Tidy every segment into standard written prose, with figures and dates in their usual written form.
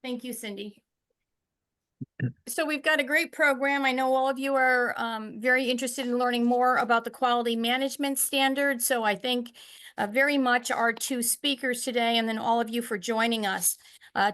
Thank you, Cindy. So we've got a great program. I know all of you are very interested in learning more about the quality management standards. So I thank very much our two speakers today, and then all of you for joining us.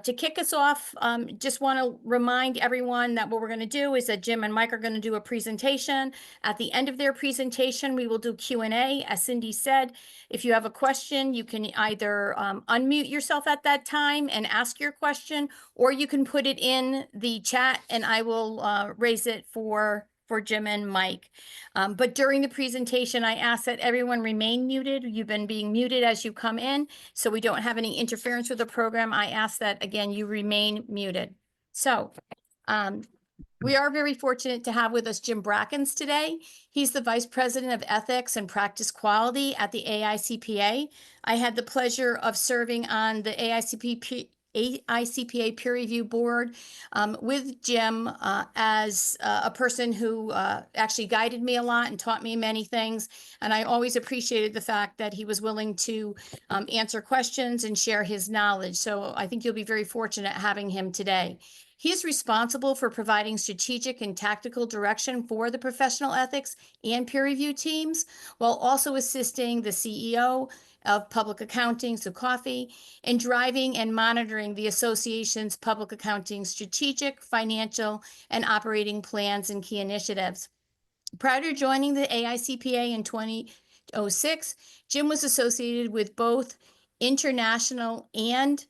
To kick us off, just want to remind everyone that what we're going to do is that Jim and Mike are going to do a presentation. At the end of their presentation, we will do Q&A. As Cindy said, if you have a question, you can either unmute yourself at that time and ask your question, or you can put it in the chat and I will raise it for Jim and Mike. But during the presentation, I ask that everyone remain muted. You've been being muted as you come in, so we don't have any interference with the program. I ask that, again, you remain muted. So we are very fortunate to have with us Jim Brackens today. He's the Vice President of Ethics and Practice Quality at the AICPA. I had the pleasure of serving on the AICPA peer review board with Jim as a person who actually guided me a lot and taught me many things. And I always appreciated the fact that he was willing to answer questions and share his knowledge. So I think you'll be very fortunate having him today. He is responsible for providing strategic and tactical direction for the professional ethics and peer review teams, while also assisting the CEO of Public Accounting, Sue Coffey, in driving and monitoring the association's public accounting strategic, financial, and operating plans and key initiatives. Prior to joining the AICPA in 2006, Jim was associated with both international and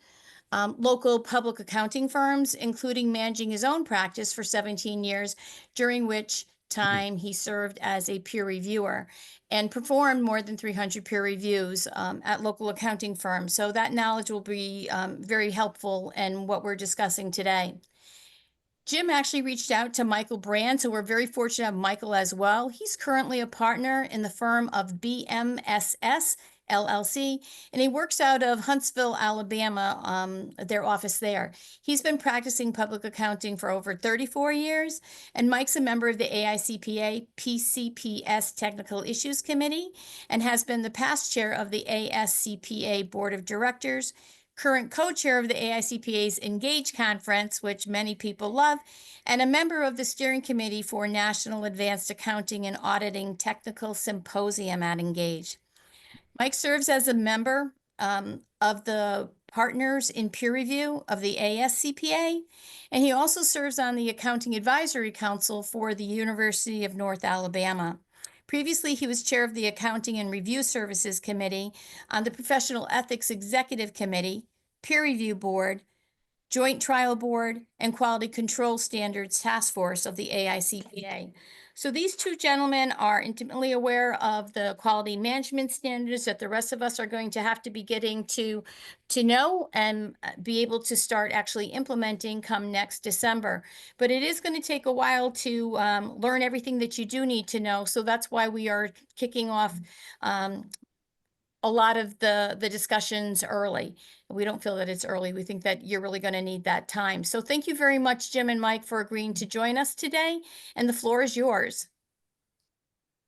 local public accounting firms, including managing his own practice for 17 years, during which time he served as a peer reviewer and performed more than 300 peer reviews at local accounting firms. So that knowledge will be very helpful in what we're discussing today. Jim actually reached out to Michael Brand, so we're very fortunate to have Michael as well. He's currently a partner in the firm of BMSS LLC, and he works out of Huntsville, Alabama, their office there. He's been practicing public accounting for over 34 years, and Mike's a member of the AICPA PCPS Technical Issues Committee and has been the past chair of the ASCPA Board of Directors, current co-chair of the AICPA's Engage Conference, which many people love, and a member of the steering committee for National Advanced Accounting and Auditing Technical Symposium at Engage. Mike serves as a member of the Partners in Peer Review of the ASCPA, and he also serves on the Accounting Advisory Council for the University of North Alabama. Previously, he was chair of the Accounting and Review Services Committee on the Professional Ethics Executive Committee, Peer Review Board, Joint Trial Board, and Quality Control Standards Task Force of the AICPA. So these two gentlemen are intimately aware of the quality management standards that the rest of us are going to have to be getting to know and be able to start actually implementing come next December. But it is going to take a while to learn everything that you do need to know. So that's why we are kicking off a lot of the discussions early. We don't feel that it's early. We think that you're really going to need that time. So thank you very much, Jim and Mike, for agreeing to join us today. And the floor is yours.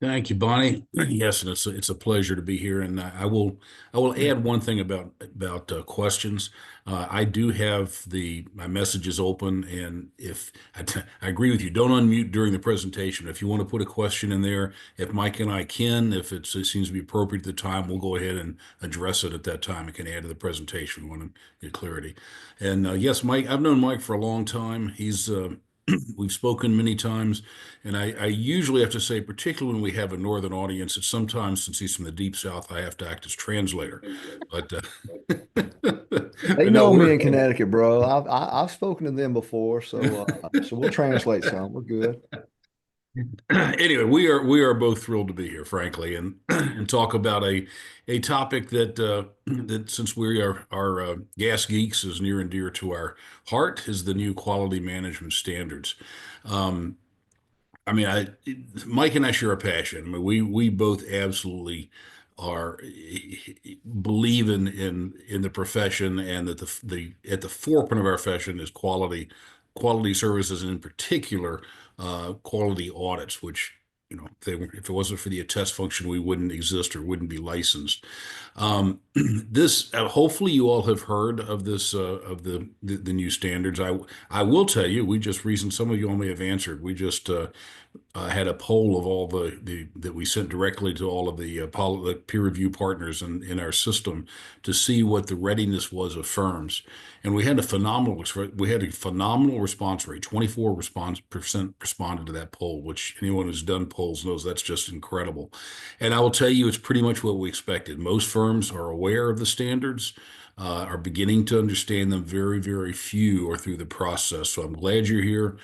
Thank you, Bonnie. Yes, and it's a pleasure to be here. And I will add one thing about questions. I do have my messages open, and if I agree with you, don't unmute during the presentation. If you want to put a question in there, if Mike and I can, if it seems to be appropriate at the time, we'll go ahead and address it at that time. It can add to the presentation when I get clarity. And yes, Mike, I've known Mike for a long time. He's we've spoken many times, and I usually have to say, particularly when we have a northern audience, that sometimes, since he's from the deep south, I have to act as translator. But they know me in Connecticut, bro. I've spoken to them before, so we'll translate some. We're good. Anyway, we are both thrilled to be here, frankly, and and talk about a topic that since we are gas geeks, is near and dear to our heart, is the new quality management standards. I mean, Mike and I share a passion. I mean, we both absolutely believe in the profession, and that at the forefront of our profession is quality services, and in particular quality audits, which if it wasn't for the attest function, we wouldn't exist or wouldn't be licensed. Hopefully you all have heard of this of the new standards. I will tell you, we just recently, some of you all may have answered. We just had a poll of all the that we sent directly to all of the peer review partners in our system to see what the readiness was of firms, and we had a phenomenal response rate. 24% responded to that poll, which anyone who's done polls knows that's just incredible. And I will tell you, it's pretty much what we expected. Most firms are aware of the standards. Are beginning to understand them. Very, very few are through the process. So I'm glad you're here.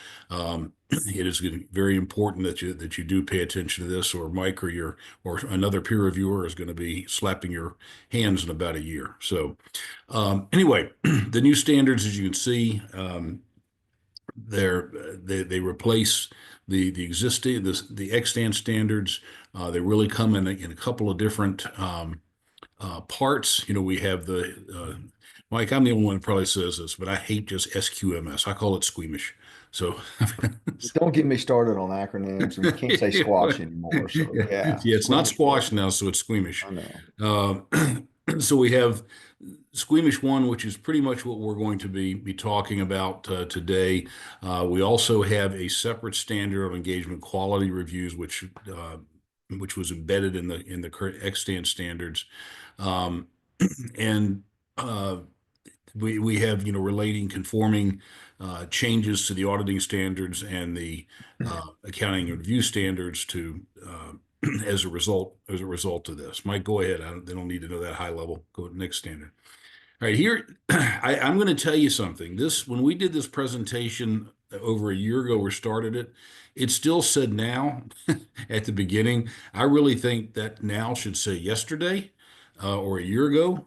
It is very important that you do pay attention to this, or Mike or another peer reviewer is going to be slapping your hands in about a year. So anyway, the new standards, as you can see, they replace the existing the extant standards. They really come in a couple of different parts. We have Mike, I'm the only one who probably says this, but I hate just SQMS. I call it squeamish. So Don't get me started on acronyms, and you can't say squash anymore. So yeah, it's not squash now, so it's squeamish. I know. So we have Squeamish 1, which is pretty much what we're going to be talking about today. We also have a separate standard of engagement quality reviews, which was embedded in the current extant standards, and we have relating conforming changes to the auditing standards and the accounting and review standards to as a result of this. Mike, go ahead. They don't need to know that high level. Go to the next standard. All right, here I'm going to tell you something. When we did this presentation over a year ago, or started it, it still said now at the beginning. I really think that now should say yesterday or a year ago.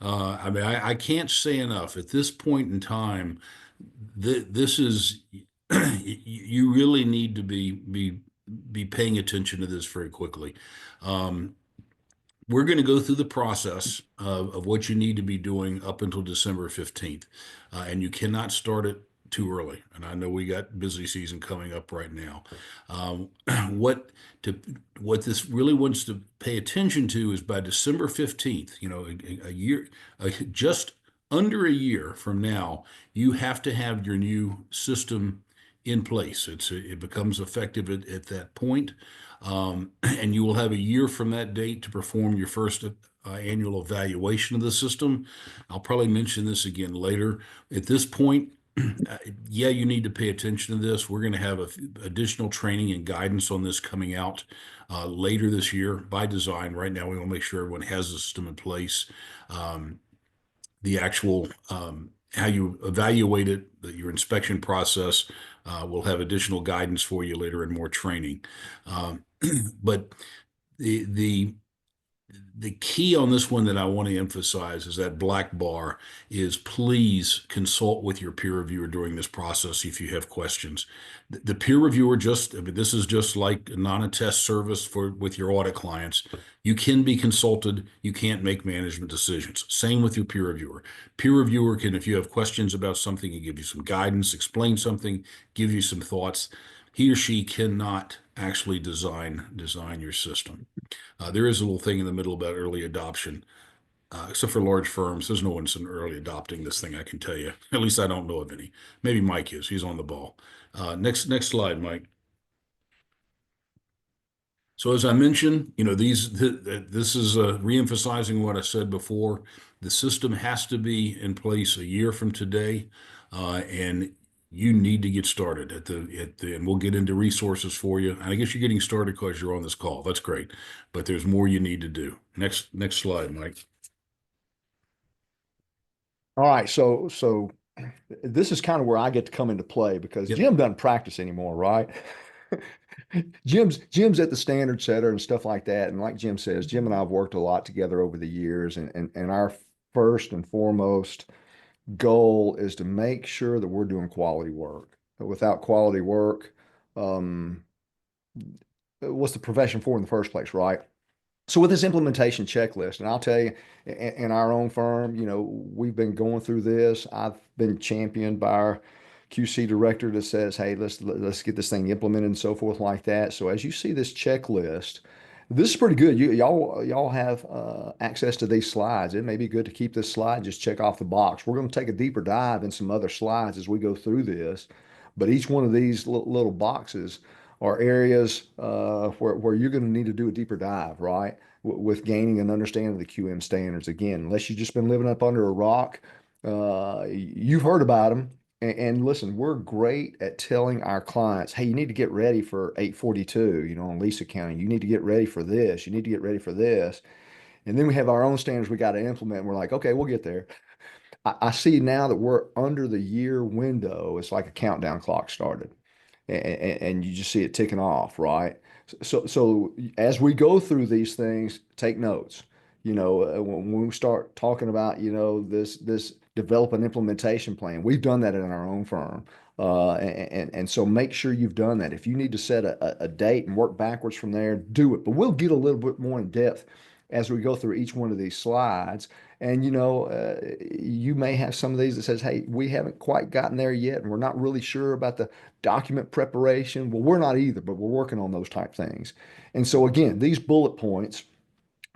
I mean, I can't say enough at this point in time. This is you really need to be paying attention to this very quickly. We're going to go through the process of what you need to be doing up until December 15th, and you cannot start it too early. And I know we got busy season coming up right now. What this really wants to pay attention to is by December 15th, a year, just under a year from now, you have to have your new system in place. It becomes effective at that point. And you will have a year from that date to perform your first annual evaluation of the system. I'll probably mention this again later. At this point, yeah, you need to pay attention to this. We're going to have additional training and guidance on this coming out later this year by design. Right now, we want to make sure everyone has the system in place. The actual how you evaluate it, your inspection process, we'll have additional guidance for you later and more training. But the key on this one that I want to emphasize is that black bar is please consult with your peer reviewer during this process if you have questions. The peer reviewer this is just like a non-attest service with your audit clients. You can be consulted. You can't make management decisions. Same with your peer reviewer. Peer reviewer can, if you have questions about something, can give you some guidance, explain something, give you some thoughts. He or she cannot actually design your system. There is a little thing in the middle about early adoption, except for large firms. There's no one's early adopting this thing, I can tell you. At least I don't know of any. Maybe Mike is. He's on the ball. Next slide, Mike. So as I mentioned, this is reemphasizing what I said before. The system has to be in place a year from today, and you need to get started and we'll get into resources for you. And I guess you're getting started because you're on this call. That's great, but there's more you need to do. Next slide, Mike. All right, so this is kind of where I get to come into play because Jim doesn't practice anymore, right? Jim's at the standard setter and stuff like that. And like Jim says, Jim and I have worked a lot together over the years, and our first and foremost goal is to make sure that we're doing quality work. Without quality work, what's the profession for in the first place, right? So with this implementation checklist, and I'll tell you, in our own firm, we've been going through this. I've been championed by our QC director that says, hey, let's get this thing implemented and so forth like that. So as you see this checklist, this is pretty good. Y'all have access to these slides. It may be good to keep this slide, just check off the box. We're going to take a deeper dive in some other slides as we go through this, but each one of these little boxes are areas where you're going to need to do a deeper dive, right? With gaining an understanding of the QM standards. Again, unless you've just been living up under a rock, you've heard about them. And listen, we're great at telling our clients, hey, you need to get ready for 842, on lease accounting. You need to get ready for this. You need to get ready for this. And then we have our own standards we got to implement. And we're like, okay, we'll get there. I see now that we're under the year window. It's like a countdown clock started, and you just see it ticking off, right? So as we go through these things, take notes. When we start talking about, this develop an implementation plan, we've done that in our own firm. And so make sure you've done that. If you need to set a date and work backwards from there, do it. But we'll get a little bit more in depth as we go through each one of these slides. And you may have some of these that says, hey, we haven't quite gotten there yet, and we're not really sure about the document preparation. Well, we're not either, but we're working on those type things. And so again, these bullet points,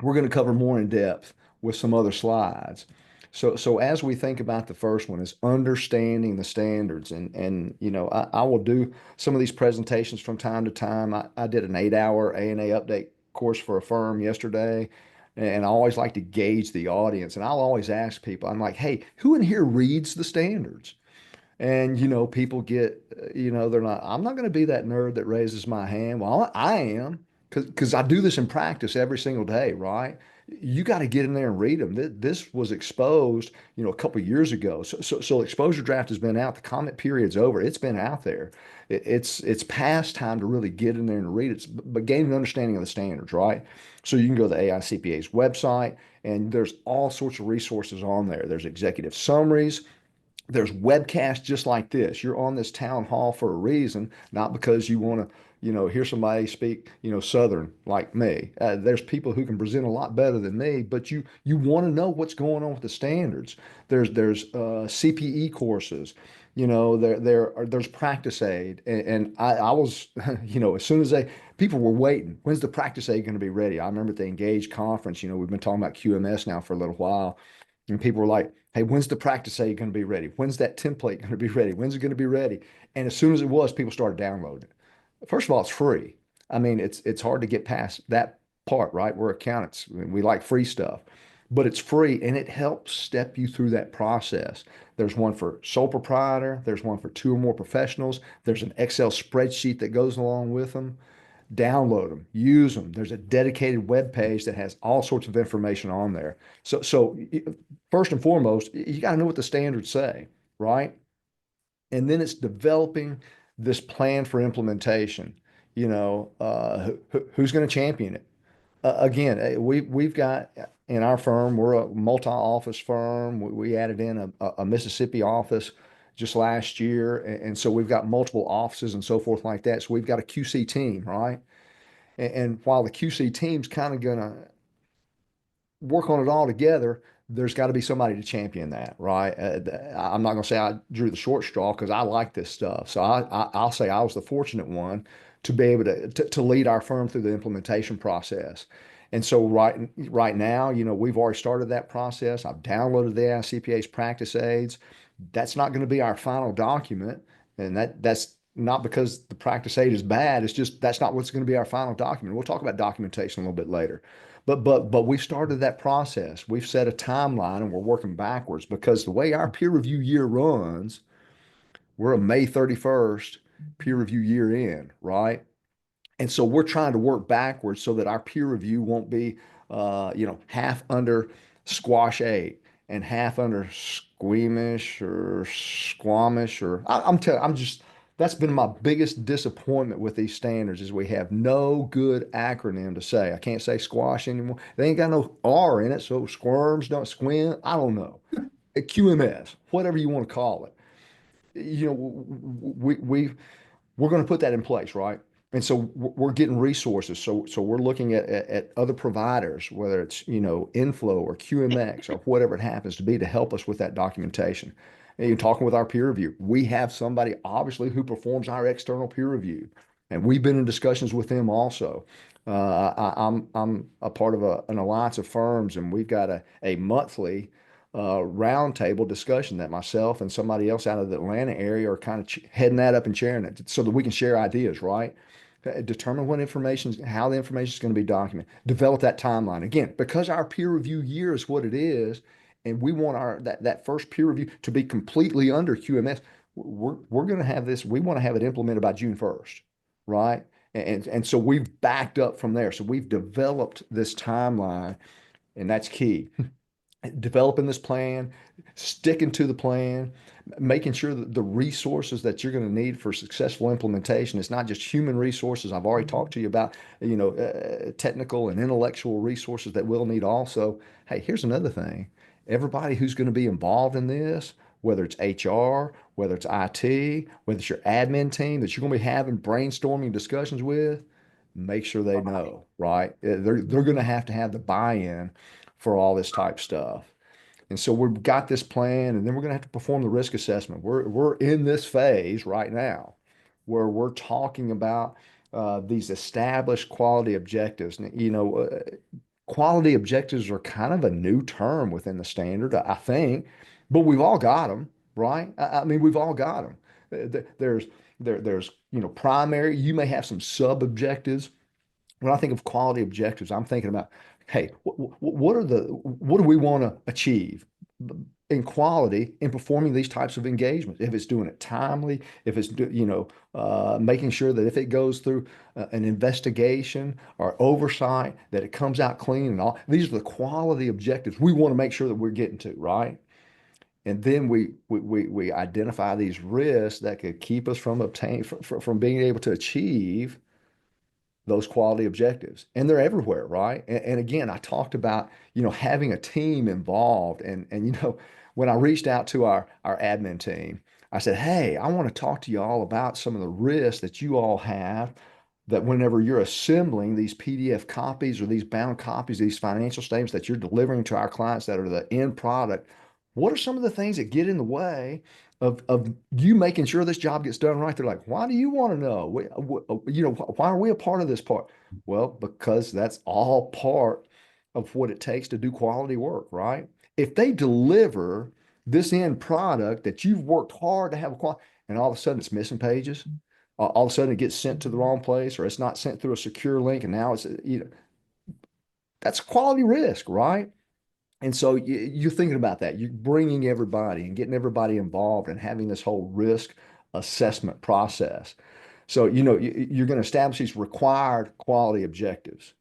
we're going to cover more in depth with some other slides. So as we think about the first one is understanding the standards, and I will do some of these presentations from time to time. I did an 8-hour A&A update course for a firm yesterday, and I always like to gauge the audience, and I'll always ask people, I'm like, hey, who in here reads the standards? And people get, they're not, I'm not going to be that nerd that raises my hand. Well, I am, because I do this in practice every single day, right? You got to get in there and read them. This was exposed, a couple of years ago. So exposure draft has been out. The comment period's over. It's been out there. It's past time to really get in there and read it, but gain an understanding of the standards, right? So you can go to the AICPA's website, and there's all sorts of resources on there. There's executive summaries. There's webcasts just like this. You're on this town hall for a reason, not because you want to, hear somebody speak, Southern like me. There's people who can present a lot better than me, but you want to know what's going on with the standards. There's CPE courses, there's practice aid, and I was, as soon as people were waiting, when's the practice aid going to be ready? I remember at the Engage conference, we've been talking about QMS now for a little while. And people were like, hey, when's the practice aid going to be ready? When's that template going to be ready? When's it going to be ready? And as soon as it was, people started downloading it. First of all, it's free. I mean, it's hard to get past that part, right? We're accountants. We like free stuff, but it's free and it helps step you through that process. There's one for sole proprietor. There's one for 2 or more professionals. There's an Excel spreadsheet that goes along with them. Download them, use them. There's a dedicated web page that has all sorts of information on there. So first and foremost, you got to know what the standards say, right? And then it's developing this plan for implementation. Who's going to champion it? Again, we've got in our firm, we're a multi-office firm. We added in a Mississippi office just last year. And so we've got multiple offices and so forth like that. So we've got a QC team, right? And while the QC team's kind of going to work on it all together, there's got to be somebody to champion that, right? I'm not going to say I drew the short straw because I like this stuff. So I'll say I was the fortunate one to be able to lead our firm through the implementation process. And so right now, we've already started that process. I've downloaded the AICPA's practice aids. That's not going to be our final document, and that's not because the practice aid is bad. It's just that's not what's going to be our final document. We'll talk about documentation a little bit later. But we've started that process. We've set a timeline and we're working backwards because the way our peer review year runs, we're a May 31st peer review year in, right? And so we're trying to work backwards so that our peer review won't be, half under squash 8 and half under squeamish or squamish that's been my biggest disappointment with these standards is we have no good acronym to say. I can't say squash anymore. They ain't got no R in it, so squirms, don't squint. I don't know. QMS, whatever you want to call it. We're going to put that in place, right? And so we're getting resources. So we're looking at other providers, whether it's, Inflow or QMX or whatever it happens to be to help us with that documentation. And you're talking with our peer review. We have somebody obviously who performs our external peer review, and we've been in discussions with them also. I'm a part of an alliance of firms, and we've got a monthly roundtable discussion that myself and somebody else out of the Atlanta area are kind of heading that up and chairing it so that we can share ideas, right? Determine how the information is going to be documented, develop that timeline. Again, because our peer review year is what it is, and we want that first peer review to be completely under QMS, we're going to have this, we want to have it implemented by June 1st, right? And so we've backed up from there. So we've developed this timeline, and that's key. Developing this plan, sticking to the plan, making sure that the resources that you're going to need for successful implementation, it's not just human resources. I've already talked to you about, technical and intellectual resources that we'll need also. Hey, here's another thing. Everybody who's going to be involved in this, whether it's HR, whether it's IT, whether it's your admin team that you're going to be having brainstorming discussions with, make sure they know, right? They're going to have the buy-in for all this type stuff. And so we've got this plan, and then we're going to have to perform the risk assessment. We're in this phase right now where we're talking about these established quality objectives. Quality objectives are kind of a new term within the standard, I think, but we've all got them, right? I mean, we've all got them. There's primary. You may have some sub objectives. When I think of quality objectives, I'm thinking about, hey, what do we want to achieve in quality in performing these types of engagements? If it's doing it timely, if it's making sure that if it goes through an investigation or oversight, that it comes out clean and all. These are the quality objectives we want to make sure that we're getting to, right? And then we identify these risks that could keep us from being able to achieve those quality objectives. And they're everywhere, right? And again, I talked about, having a team involved. And when I reached out to our admin team, I said, hey, I want to talk to you all about some of the risks that you all have, that whenever you're assembling these PDF copies or these bound copies, these financial statements that you're delivering to our clients that are the end product, what are some of the things that get in the way of you making sure this job gets done right? They're like, why do you want to know? Why are we a part of this part? Well, because that's all part of what it takes to do quality work, right? If they deliver this end product that you've worked hard to have a quality, and all of a sudden it's missing pages, all of a sudden it gets sent to the wrong place, or it's not sent through a secure link, and now that's quality risk, right? And so you're thinking about that. You're bringing everybody and getting everybody involved and having this whole risk assessment process. So, you're going to establish these required quality objectives.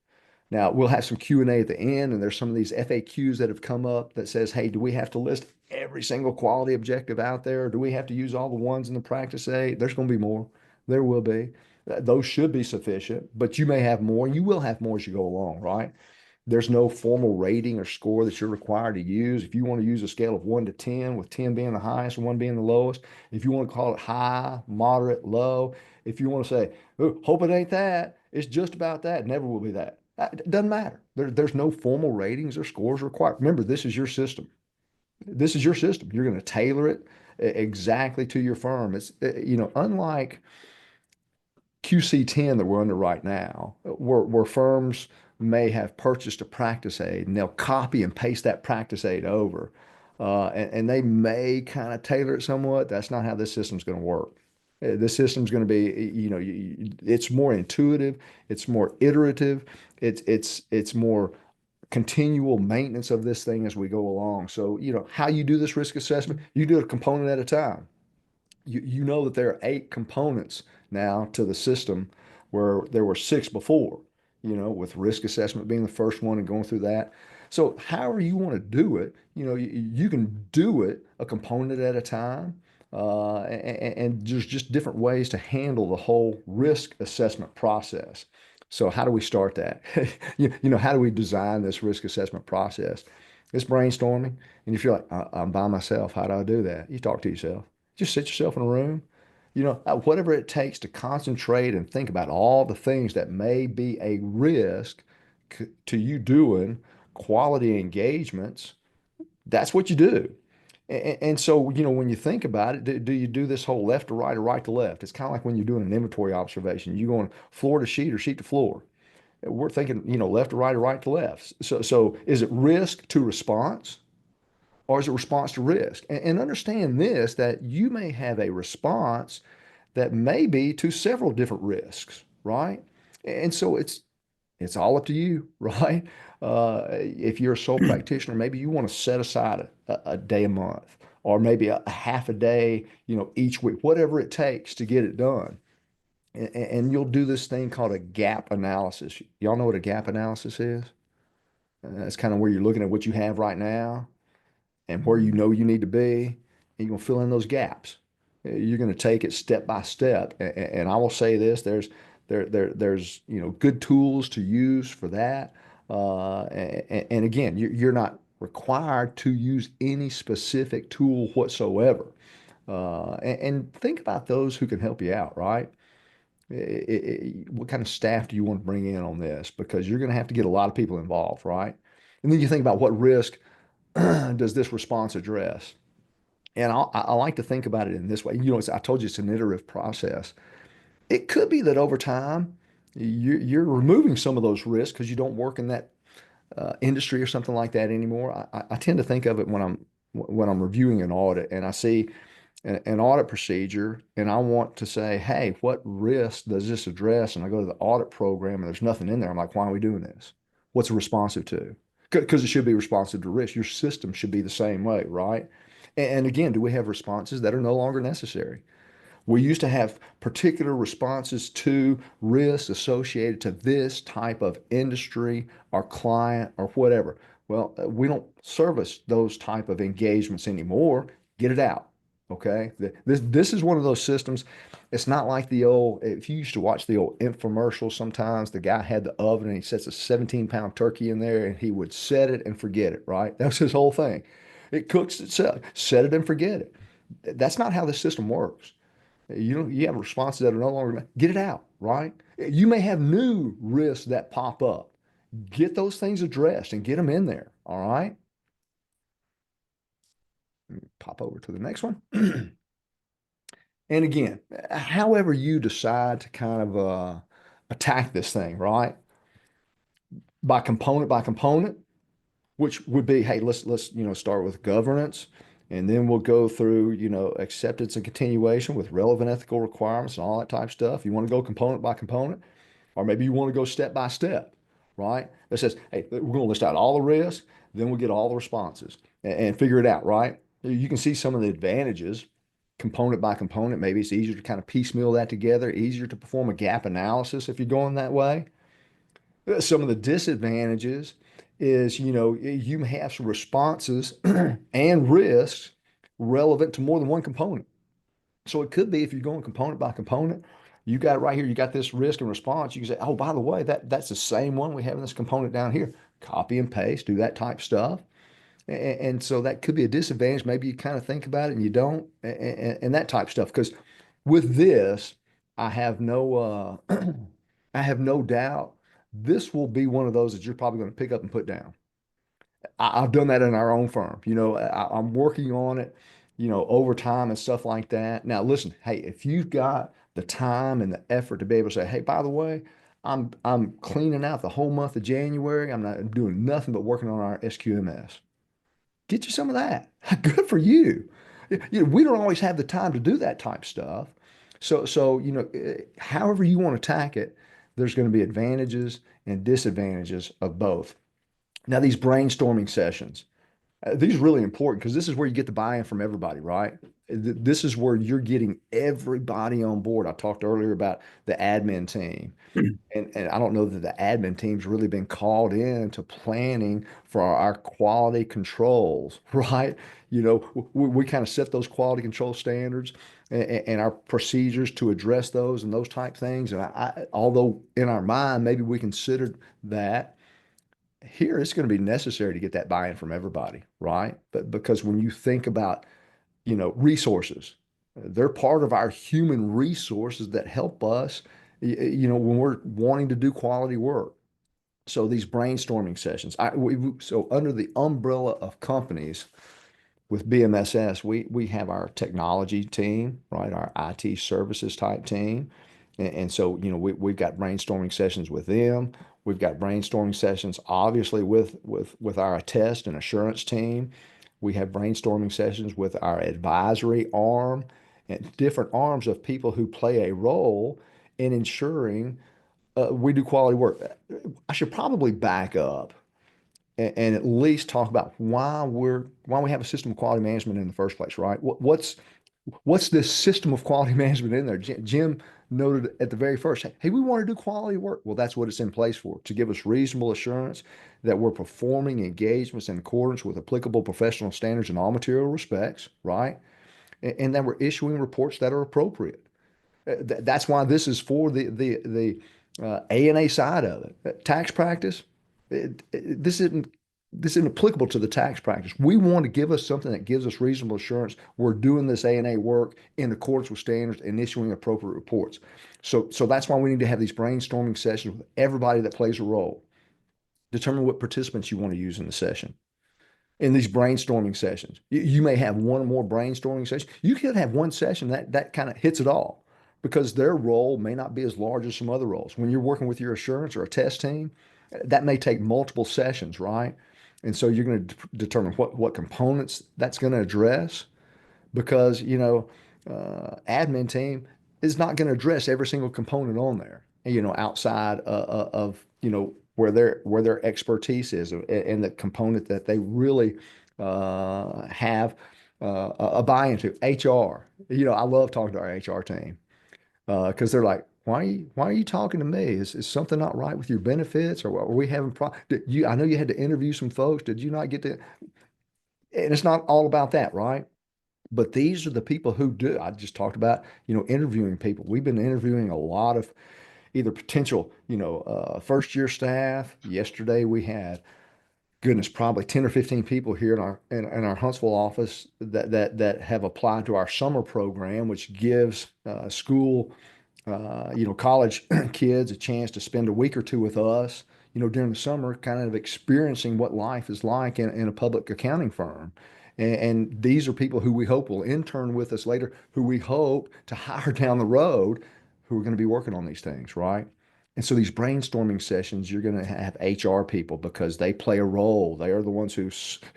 Now, we'll have some Q&A at the end, and there's some of these FAQs that have come up that says, hey, do we have to list every single quality objective out there? Or do we have to use all the ones in the practice aid? There's going to be more. There will be. Those should be sufficient, but you may have more. You will have more as you go along, right? There's no formal rating or score that you're required to use. If you want to use a scale of 1 to 10, with 10 being the highest and 1 being the lowest, if you want to call it high, moderate, low, if you want to say, oh, hope it ain't that, it's just about that, never will be that. It doesn't matter. There's no formal ratings or scores required. Remember, this is your system. This is your system. You're going to tailor it exactly to your firm. It's, unlike QC10 that we're under right now, where firms may have purchased a practice aid and they'll copy and paste that practice aid over. And they may kind of tailor it somewhat. That's not how this system's going to work. This system's going to be, it's more intuitive, it's more iterative, it's more continual maintenance of this thing as we go along. So, how you do this risk assessment, you do it a component at a time. You know that there are 8 components now to the system where there were 6 before, with risk assessment being the first one and going through that. So however you want to do it, you can do it a component at a time. And there's just different ways to handle the whole risk assessment process. So how do we start that? How do we design this risk assessment process? It's brainstorming. And if you're like, I'm by myself, how do I do that? You talk to yourself. Just sit yourself in a room, whatever it takes to concentrate and think about all the things that may be a risk to you doing quality engagements. That's what you do. And so, when you think about it, do you do this whole left to right or right to left? It's kind of like when you're doing an inventory observation. You going floor to sheet or sheet to floor? We're thinking, left to right or right to left. So is it risk to response or is it response to risk? And understand this, that you may have a response that may be to several different risks, right? And so it's all up to you, right? If you're a sole practitioner, maybe you want to set aside a day a month, or maybe a half a day, each week, whatever it takes to get it done. And you'll do this thing called a gap analysis. Y'all know what a gap analysis is? That's kind of where you're looking at what you have right now and where you know you need to be, and you're going to fill in those gaps. You're going to take it step by step. And I will say this, there's good tools to use for that. And again, you're not required to use any specific tool whatsoever. And think about those who can help you out, right? What kind of staff do you want to bring in on this? Because you're going to have to get a lot of people involved, right? And then you think about what risk does this response address? And I like to think about it in this way. I told you it's an iterative process. It could be that over time, you're removing some of those risks because you don't work in that industry or something like that anymore. I tend to think of it when I'm reviewing an audit and I see an audit procedure and I want to say, hey, what risk does this address? And I go to the audit program and there's nothing in there. I'm like, why are we doing this? What's it responsive to? Because it should be responsive to risk. Your system should be the same way, right? And again, do we have responses that are no longer necessary? We used to have particular responses to risks associated to this type of industry or client or whatever. Well, we don't service those type of engagements anymore. Get it out. Okay. This is one of those systems. It's not like if you used to watch the old infomercials, sometimes the guy had the oven and he sets a 17-pound turkey in there and he would set it and forget it, right? That was his whole thing. It cooks itself, set it and forget it. That's not how the system works. You have responses that are no longer, get it out, right? You may have new risks that pop up. Get those things addressed and get them in there, all right? Pop over to the next one. And again, however you decide to kind of attack this thing, right? By component, which would be, hey, let's start with governance, and then we'll go through acceptance and continuation with relevant ethical requirements and all that type of stuff. You want to go component by component, or maybe you want to go step by step, right? That says, hey, we're going to list out all the risks, then we'll get all the responses and figure it out, right? You can see some of the advantages component by component. Maybe it's easier to kind of piecemeal that together, easier to perform a gap analysis if you're going that way. Some of the disadvantages is, you may have some responses and risks relevant to more than one component. So it could be if you're going component by component, you got it right here, you got this risk and response. You can say, oh, by the way, that's the same one we have in this component down here. Copy and paste, do that type stuff. And so that could be a disadvantage. Maybe you kind of think about it and you don't, and that type of stuff. Because with this, I have no, I have no doubt this will be one of those that you're probably going to pick up and put down. I've done that in our own firm. I'm working on it, over time and stuff like that. Now, listen, hey, if you've got the time and the effort to be able to say, hey, by the way, I'm cleaning out the whole month of January. I'm not doing nothing but working on our SQMS. Get you some of that. Good for you. We don't always have the time to do that type stuff. So however you want to attack it, there's going to be advantages and disadvantages of both. Now, these brainstorming sessions, these are really important because this is where you get the buy-in from everybody, right? This is where you're getting everybody on board. I talked earlier about the admin team. And I don't know that the admin team's really been called in to planning for our quality controls, right? We kind of set those quality control standards and our procedures to address those and those type things. And although in our mind, maybe we considered that, here it's going to be necessary to get that buy-in from everybody, right? But because when you think about, resources, they're part of our human resources that help us, when we're wanting to do quality work. So these brainstorming sessions, so under the umbrella of companies, with BMSS, we have our technology team, right? Our IT services type team. And so, we've got brainstorming sessions with them. We've got brainstorming sessions, obviously, with our test and assurance team. We have brainstorming sessions with our advisory arm and different arms of people who play a role in ensuring we do quality work. I should probably back up and at least talk about why we have a system of quality management in the first place, right? What's this system of quality management in there? Jim noted at the very first, hey, we want to do quality work. Well, that's what it's in place for, to give us reasonable assurance that we're performing engagements in accordance with applicable professional standards in all material respects, right? And that we're issuing reports that are appropriate. That's why this is for the A&A side of it. Tax practice, this isn't applicable to the tax practice. We want to give us something that gives us reasonable assurance we're doing this A&A work in accordance with standards and issuing appropriate reports. So that's why we need to have these brainstorming sessions with everybody that plays a role. Determine what participants you want to use in the session. In these brainstorming sessions, you may have one or more brainstorming sessions. You could have one session that kind of hits it all because their role may not be as large as some other roles. When you're working with your assurance or a test team, that may take multiple sessions, right? And so you're going to determine what components that's going to address because, admin team is not going to address every single component on there, outside of, where their expertise is and the component that they really have a buy-in to. HR, I love talking to our HR team because they're like, why are you talking to me? Is something not right with your benefits, or are we having I know you had to interview some folks. Did you not get to? And it's not all about that, right? But these are the people who do. I just talked about, interviewing people. We've been interviewing a lot of either potential, first year staff. Yesterday we had, goodness, probably 10 or 15 people here in our Huntsville office that have applied to our summer program, which gives school college kids a chance to spend a week or two with us, during the summer, kind of experiencing what life is like in a public accounting firm. And these are people who we hope will intern with us later, who we hope to hire down the road, who are going to be working on these things, right? And so these brainstorming sessions, you're going to have HR people because they play a role. They are the ones who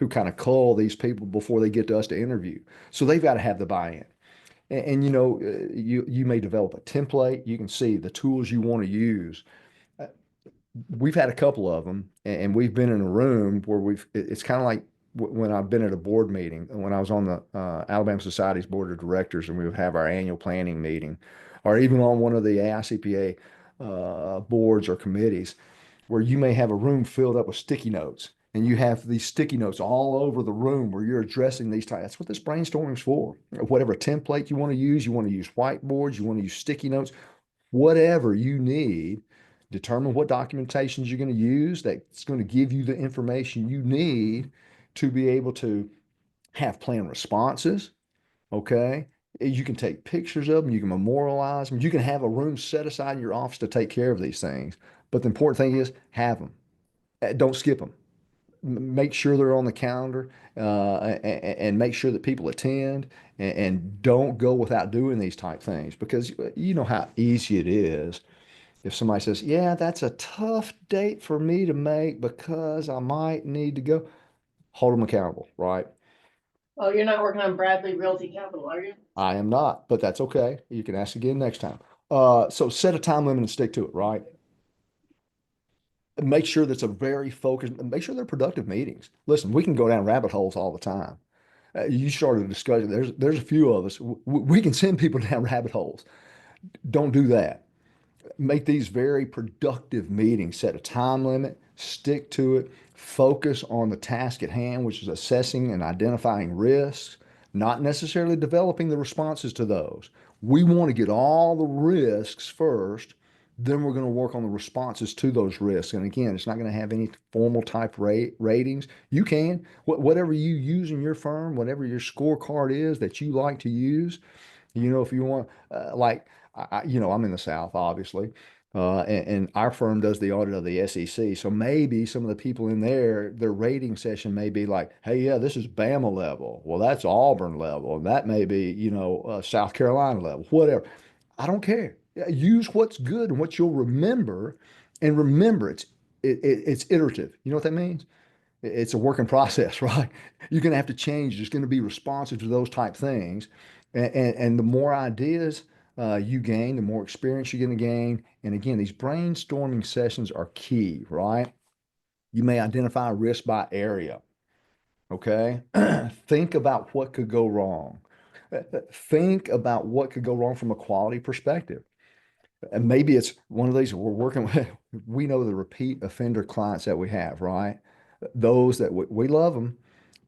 kind of cull these people before they get to us to interview. So they've got to have the buy-in. And you may develop a template. You can see the tools you want to use. We've had a couple of them, and we've been in a room where it's kind of like when I've been at a board meeting, when I was on the Alabama Society's board of directors, and we would have our annual planning meeting, or even on one of the AICPA boards or committees, where you may have a room filled up with sticky notes, and you have these sticky notes all over the room where you're addressing these types. That's what this brainstorming is for. Whatever template you want to use whiteboards, you want to use sticky notes, whatever you need. Determine what documentations you're going to use that's going to give you the information you need to be able to have planned responses. Okay. You can take pictures of them, you can memorialize them, you can have a room set aside in your office to take care of these things. But the important thing is have them. Don't skip them. Make sure they're on the calendar and make sure that people attend and don't go without doing these type things because you know how easy it is. If somebody says, yeah, that's a tough date for me to make because I might need to go, hold them accountable, right? Oh, you're not working on Bradley Realty Capital, are you? I am not, but that's okay. You can ask again next time. So set a time limit and stick to it, right? Make sure that's a very focused, make sure they're productive meetings. Listen, we can go down rabbit holes all the time. You started a discussion. There's a few of us. We can send people down rabbit holes. Don't do that. Make these very productive meetings. Set a time limit, stick to it, focus on the task at hand, which is assessing and identifying risks, not necessarily developing the responses to those. We want to get all the risks first, then we're going to work on the responses to those risks. And again, it's not going to have any formal type ratings. You can, whatever you use in your firm, whatever your scorecard is that you like to use, if you want, I'm in the South, obviously. And our firm does the audit of the SEC. So maybe some of the people in there, their rating session may be like, hey, yeah, this is Bama level. Well, that's Auburn level. And that may be, South Carolina level, whatever. I don't care. Yeah, use what's good and what you'll remember. And remember, it's iterative. You know what that means? It's a working process, right? You're going to have to change. It's going to be responsive to those type things. And the more ideas you gain, the more experience you're going to gain. And again, these brainstorming sessions are key, right? You may identify a risk by area. Okay. Think about what could go wrong. Think about what could go wrong from a quality perspective. And maybe it's one of these we're working with. We know the repeat offender clients that we have, right? Those that we love them,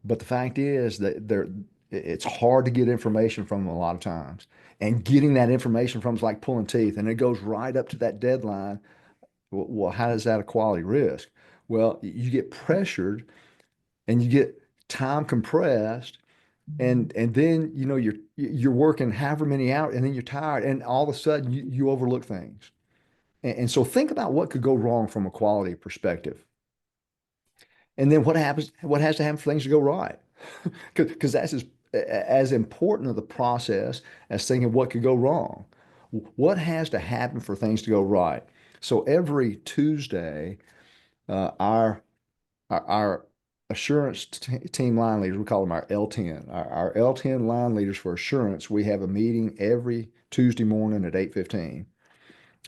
but the fact is that it's hard to get information from them a lot of times. And getting that information from them is like pulling teeth, and it goes right up to that deadline. Well, how is that a quality risk? Well, you get pressured and you get time compressed, and then you're working however many hours, and then you're tired, and all of a sudden you overlook things. And so think about what could go wrong from a quality perspective. And then what happens, what has to happen for things to go right? Because that's as important of the process as thinking what could go wrong. What has to happen for things to go right? So every Tuesday, our assurance team line leaders, we call them our L10, our L10 line leaders for assurance, we have a meeting every Tuesday morning at 8:15.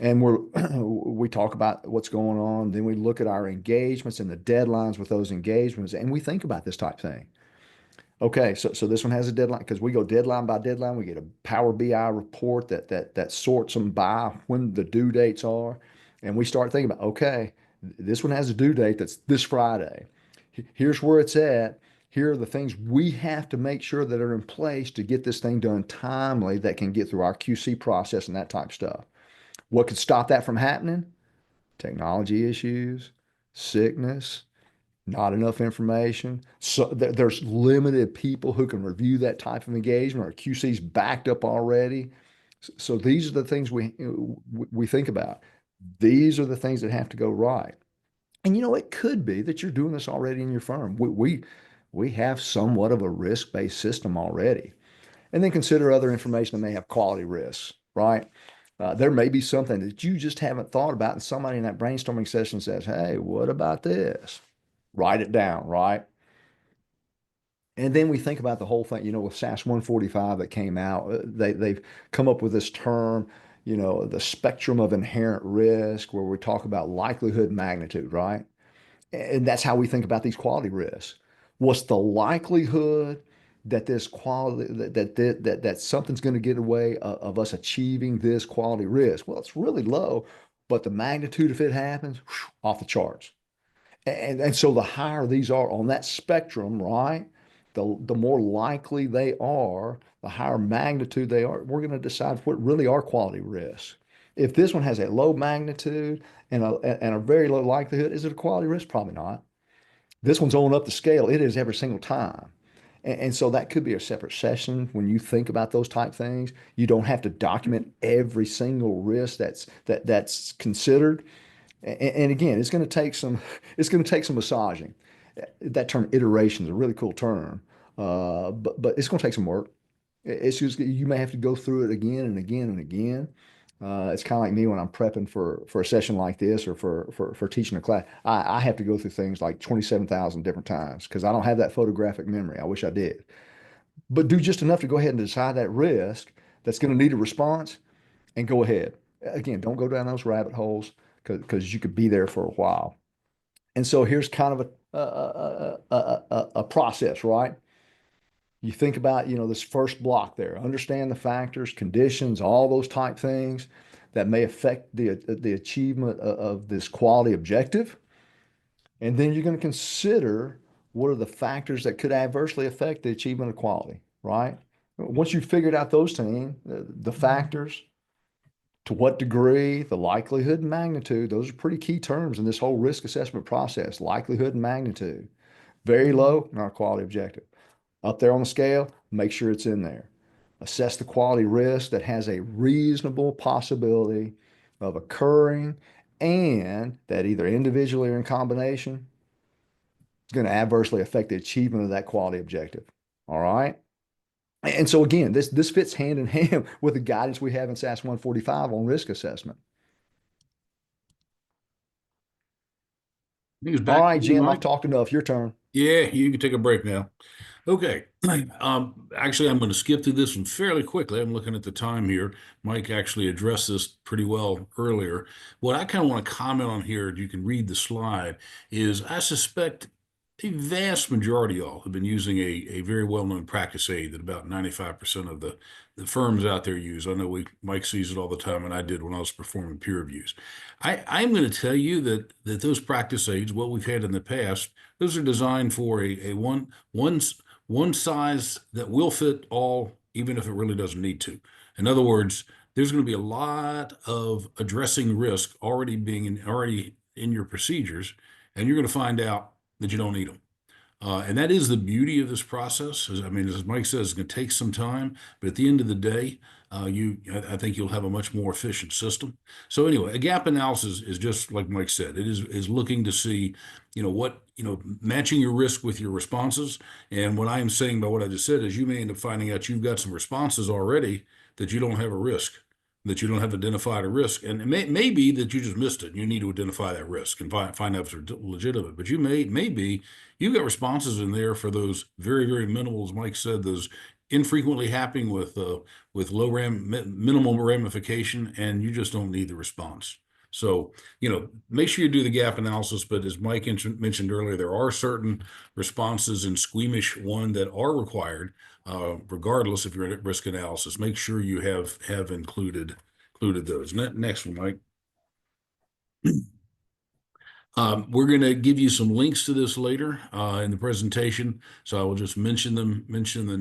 And we talk about what's going on. Then we look at our engagements and the deadlines with those engagements, and we think about this type thing. Okay, so this one has a deadline because we go deadline by deadline. We get a Power BI report that sorts them by when the due dates are, and we start thinking about, okay, this one has a due date that's this Friday. Here's where it's at. Here are the things we have to make sure that are in place to get this thing done timely that can get through our QC process and that type of stuff. What could stop that from happening? Technology issues, sickness, not enough information. So there's limited people who can review that type of engagement, or QC's backed up already. So these are the things we think about. These are the things that have to go right. And it could be that you're doing this already in your firm. We have somewhat of a risk-based system already. And then consider other information that may have quality risks, right? There may be something that you just haven't thought about, and somebody in that brainstorming session says, hey, what about this? Write it down, right? And then we think about the whole thing, with SAS 145 that came out, they've come up with this term, the spectrum of inherent risk, where we talk about likelihood magnitude, right? And that's how we think about these quality risks. What's the likelihood that this quality that something's going to get away of us achieving this quality risk? Well, it's really low, but the magnitude, if it happens, off the charts. And so the higher these are on that spectrum, right? The more likely they are, the higher magnitude they are. We're going to decide what really are quality risks. If this one has a low magnitude and a very low likelihood, is it a quality risk? Probably not. This one's on up the scale. It is every single time. And so that could be a separate session when you think about those type things. You don't have to document every single risk that's considered. And again, it's going to take some massaging. That term iteration is a really cool term, but it's going to take some work. It's just you may have to go through it again and again and again. It's kind of like me when I'm prepping for a session like this, or for teaching a class. I have to go through things like 27,000 different times because I don't have that photographic memory. I wish I did. But do just enough to go ahead and decide that risk that's going to need a response, and go ahead. Again, don't go down those rabbit holes because you could be there for a while. And so here's kind of a process, right? You think about, this first block there, understand the factors, conditions, all those type things that may affect the achievement of this quality objective. And then you're going to consider what are the factors that could adversely affect the achievement of quality, right? Once you've figured out those things, the factors, to what degree, the likelihood and magnitude, those are pretty key terms in this whole risk assessment process, likelihood and magnitude. Very low, not a quality objective. Up there on the scale, make sure it's in there. Assess the quality risk that has a reasonable possibility of occurring and that either individually or in combination is going to adversely affect the achievement of that quality objective. All right. And so again, this fits hand in hand with the guidance we have in SAS 145 on risk assessment. I think it's All back right, to you, Jim, I've Mike. talked enough. Your turn. Yeah, you can take a break now. Okay. Actually, I'm going to skip through this one fairly quickly. I'm looking at the time here. Mike actually addressed this pretty well earlier. What I kind of want to comment on here, you can read the slide, is I suspect a vast majority of y'all have been using a very well-known practice aid that about 95% of the firms out there use. I know Mike sees it all the time, and I did when I was performing peer reviews. I'm going to tell you that those practice aids, what we've had in the past, those are designed for a one size that will fit all, even if it really doesn't need to. In other words, there's going to be a lot of addressing risk already in your procedures, and you're going to find out that you don't need them. And that is the beauty of this process. I mean, as Mike says, it's going to take some time, but at the end of the day, I think you'll have a much more efficient system. So anyway, a gap analysis is just like Mike said. It is looking to see, matching your risk with your responses. And what I am saying by what I just said is you may end up finding out you've got some responses already that you don't have a risk, that you don't have identified a risk. And it may be that you just missed it. And you need to identify that risk and find out if it's legitimate. But you may be you've got responses in there for those very, very minimal, as Mike said, those infrequently happening with minimal ramification, and you just don't need the response. So, make sure you do the gap analysis. But as Mike mentioned earlier, there are certain responses in squeamish one that are required, regardless if you're at risk analysis. Make sure you have included those. Next one, Mike. We're going to give you some links to this later in the presentation, so I will just mention them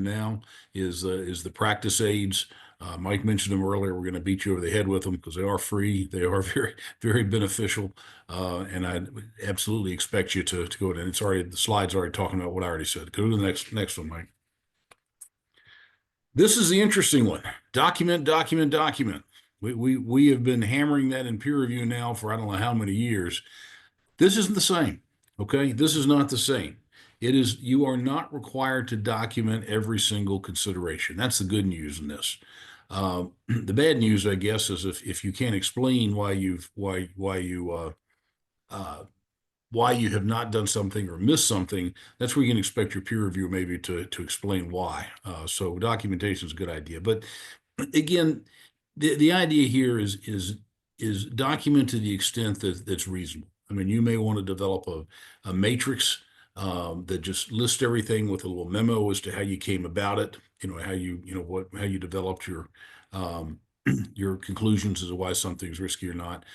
now. Is the practice aids. Mike mentioned them earlier. We're going to beat you over the head with them because they are free. They are very, very beneficial, and I absolutely expect you to go in. The slide's already talking about what I already said. Go to the next one, Mike. This is the interesting one. Document. We have been hammering that in peer review now for I don't know how many years. This isn't the same, okay? This is not the same. You are not required to document every single consideration. That's the good news in this. The bad news, I guess, is if you can't explain why you have not done something or missed something, that's where you can expect your peer reviewer maybe to explain why. So documentation is a good idea. But again, the idea here is document to the extent that's reasonable. I mean, you may want to develop a matrix that just lists everything with a little memo as to how you came about it, how you developed your your conclusions as to why something's risky or not.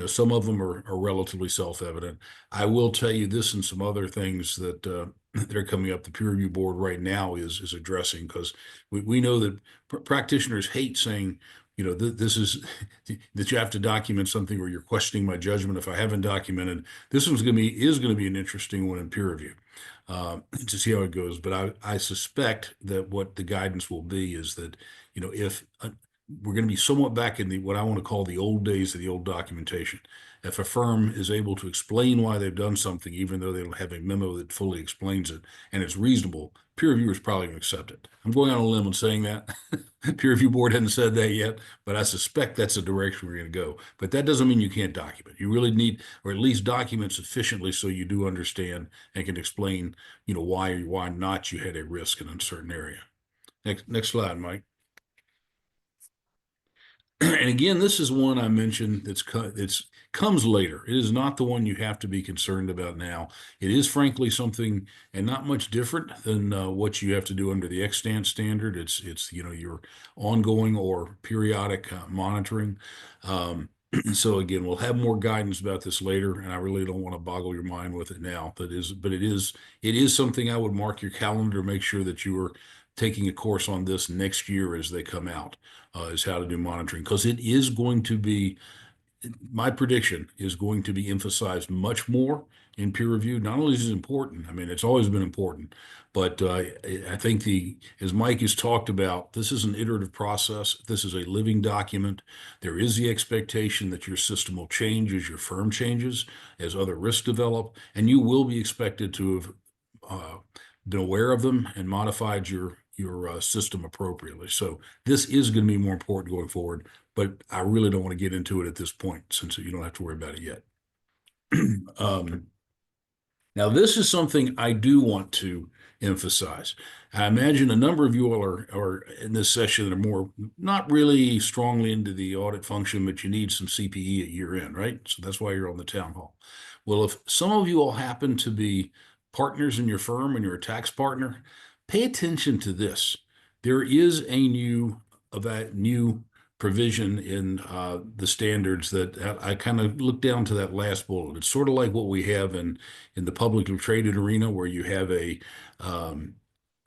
Some of them are relatively self-evident. I will tell you this and some other things that that are coming up. The peer review board right now is addressing, because we know that practitioners hate saying, this is that you have to document something or you're questioning my judgment if I haven't documented. This is going to be an interesting one in peer review to see how it goes. But I suspect that what the guidance will be is that, if we're going to be somewhat back in what I want to call the old days of the old documentation. If a firm is able to explain why they've done something, even though they don't have a memo that fully explains it, and it's reasonable, peer reviewers probably going to accept it. I'm going on a limb and saying that. Peer review board hasn't said that yet, but I suspect that's the direction we're going to go. But that doesn't mean you can't document. You really need, or at least document sufficiently so you do understand and can explain, why not you had a risk in a certain area. Next slide, Mike. And again, this is one I mentioned that's comes later. It is not the one you have to be concerned about now. It is frankly something, and not much different than what you have to do under the extant standard. It's your ongoing or periodic monitoring. So again, we'll have more guidance about this later, and I really don't want to boggle your mind with it now. But it is something I would mark your calendar, make sure that you are taking a course on this next year as they come out, is how to do monitoring, because it is going to be my prediction is going to be emphasized much more in peer review. Not only is it important, I mean, it's always been important, but I think as Mike has talked about, this is an iterative process. This is a living document. There is the expectation that your system will change as your firm changes, as other risks develop, and you will be expected to have been aware of them and modified your system appropriately. So this is going to be more important going forward, but I really don't want to get into it at this point since you don't have to worry about it yet. Now, this is something I do want to emphasize. I imagine a number of you all are in this session that are more not really strongly into the audit function, but you need some CPE at year end, right? So that's why you're on the town hall. Well, if some of you all happen to be partners in your firm and you're a tax partner, pay attention to this. There is a new provision in the standards that I kind of look down to that last bullet. It's sort of like what we have in the publicly traded arena, where you have the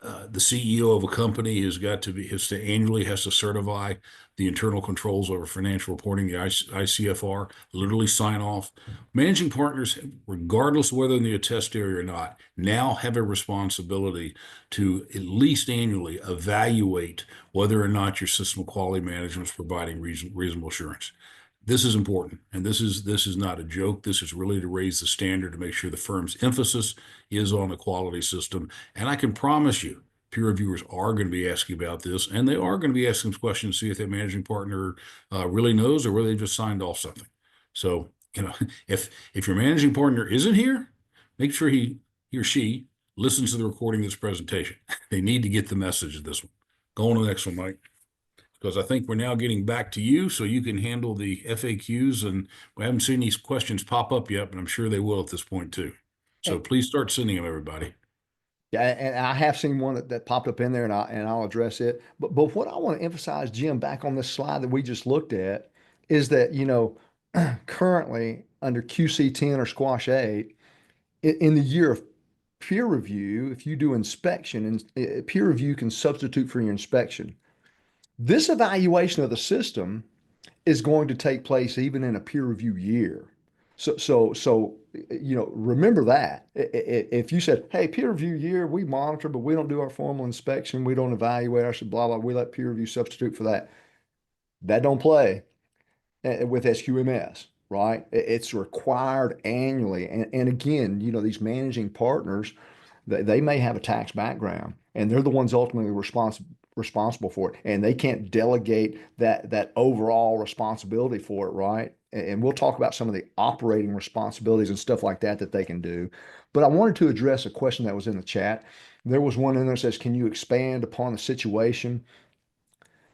CEO of a company has to annually has to certify the internal controls over financial reporting, the ICFR, literally sign off. Managing partners, regardless of whether in the attest area or not, now have a responsibility to at least annually evaluate whether or not your system of quality management is providing reasonable assurance. This is important, and this is not a joke. This is really to raise the standard to make sure the firm's emphasis is on a quality system. And I can promise you, peer reviewers are going to be asking about this, and they are going to be asking questions to see if that managing partner really knows or whether they just signed off something. So, if your managing partner isn't here, make sure he or she listens to the recording of this presentation. They need to get the message of this one. Go on to the next one, Mike, because I think we're now getting back to you so you can handle the FAQs, and we haven't seen these questions pop up yet, but I'm sure they will at this point too. So please start sending them, everybody. Yeah, and I have seen one that popped up in there, and I'll address it. But what I want to emphasize, Jim, back on this slide that we just looked at, is that currently under QC 10 or Squash 8, in the year of peer review, if you do inspection, and peer review can substitute for your inspection. This evaluation of the system is going to take place even in a peer review year. So remember that. If you said, hey, peer review year, we monitor, but we don't do our formal inspection, we don't evaluate our blah, blah, we let peer review substitute for that. That don't play with SQMS, right? It's required annually. And again, these managing partners, they may have a tax background, and they're the ones ultimately responsible for it, and they can't delegate that overall responsibility for it, right? And we'll talk about some of the operating responsibilities and stuff like that they can do. But I wanted to address a question that was in the chat. There was one in there that says, can you expand upon the situation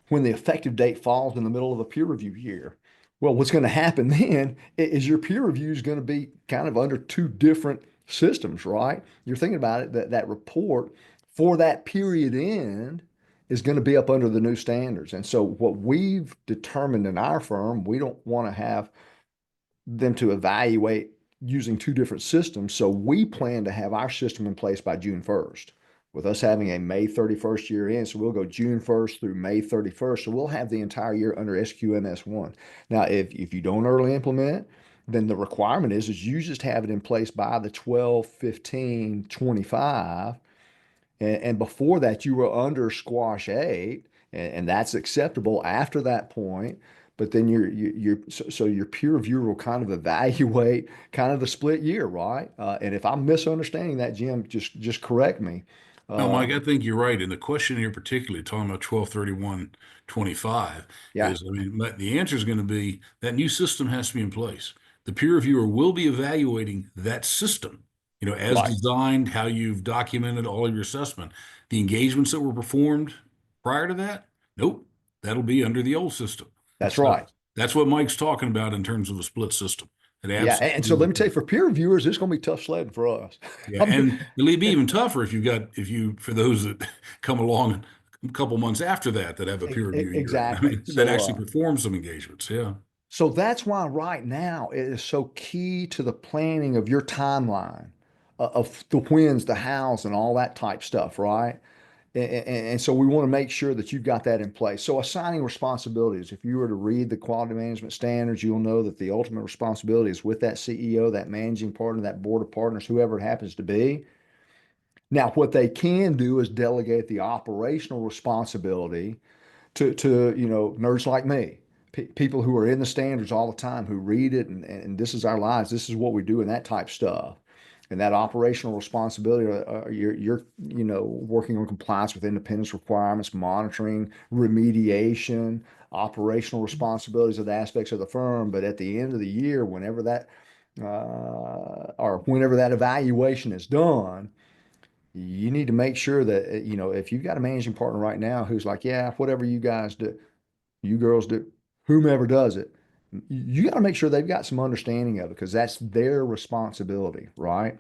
when the effective date falls in the middle of a peer review year? Well, what's going to happen then is your peer review is going to be kind of under two different systems, right? You're thinking about it, that report for that period end is going to be up under the new standards. And so what we've determined in our firm, we don't want to have them to evaluate using two different systems. So we plan to have our system in place by June 1st, with us having a May 31st year end. So we'll go June 1st through May 31st. So we'll have the entire year under SQMS1. Now, if you don't early implement, then the requirement is you just have it in place by the 12/15/25. And before that, you were under Squash 8, and that's acceptable after that point. But then so your peer reviewer will kind of evaluate kind of the split year, right? And if I'm misunderstanding that, Jim, just correct me. No, Mike, I think you're right. And the question here, particularly talking about 12/31/25, Yeah. is, the answer is going to be that new system has to be in place. The peer reviewer will be evaluating that system, as Right. designed, how you've documented all of your assessment. The engagements that were performed prior to that, nope, that'll be under the old system. That's So right. that's what Mike's talking about in terms of a split system. It Yeah. And so let me tell you, for peer reviewers, it's going to be tough sledding for us. Yeah, and it'll be even tougher for those that come along a couple months after that have a peer review year. Exactly. That actually perform some engagements. Yeah. So that's why right now it is so key to the planning of your timeline of the whens, the hows, and all that type stuff, right? And so we want to make sure that you've got that in place. So assigning responsibilities, if you were to read the quality management standards, you'll know that the ultimate responsibility is with that CEO, that managing partner, that board of partners, whoever it happens to be. Now, what they can do is delegate the operational responsibility to nerds like me, people who are in the standards all the time, who read it, and this is our lives, this is what we do, and that type stuff. And that operational responsibility, you're working on compliance with independence requirements, monitoring, remediation, operational responsibilities of the aspects of the firm. But at the end of the year, whenever that evaluation is done, you need to make sure that, if you've got a managing partner right now who's like, yeah, whatever you guys do, you girls do, whomever does it, you got to make sure they've got some understanding of it, because that's their responsibility, right?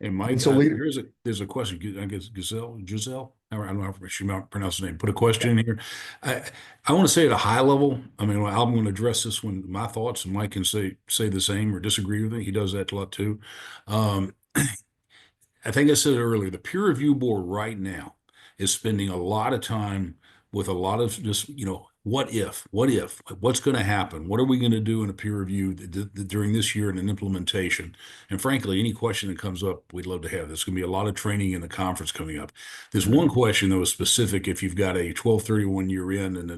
And And Mike, so leader, there's a question. I guess Giselle. I don't know how she might pronounce the name. Put a question in here. I I want to say at a high level. I mean, I'm going to address this one. My thoughts, and Mike can say the same or disagree with me. He does that a lot too. Um, I think I said earlier, the peer review board right now is spending a lot of time with a lot of just, what's going to happen? What are we going to do in a peer review during this year and an implementation? And frankly, any question that comes up, we'd love to have. There's going to be a lot of training in the conference coming up. There's one question that was specific. If you've got a 12/31 year end and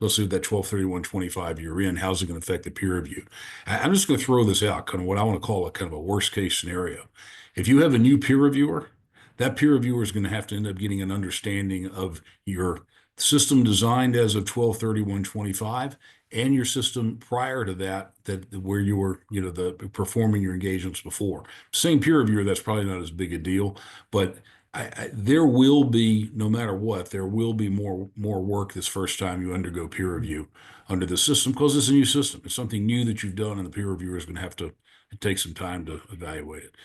let's say that 12/31/25 year end, how's it going to affect the peer review? I'm just going to throw this out, kind of what I want to call a kind of a worst case scenario. If you have a new peer reviewer, that peer reviewer is going to have to end up getting an understanding of your system designed as of 12/31/25 and your system prior to that, where you were, the performing your engagements before. Same peer reviewer, that's probably not as big a deal, but there will be, no matter what, there will be more work this first time you undergo peer review under the system, because it's a new system. It's something new that you've done, and the peer reviewer is going to have to take some time to evaluate it.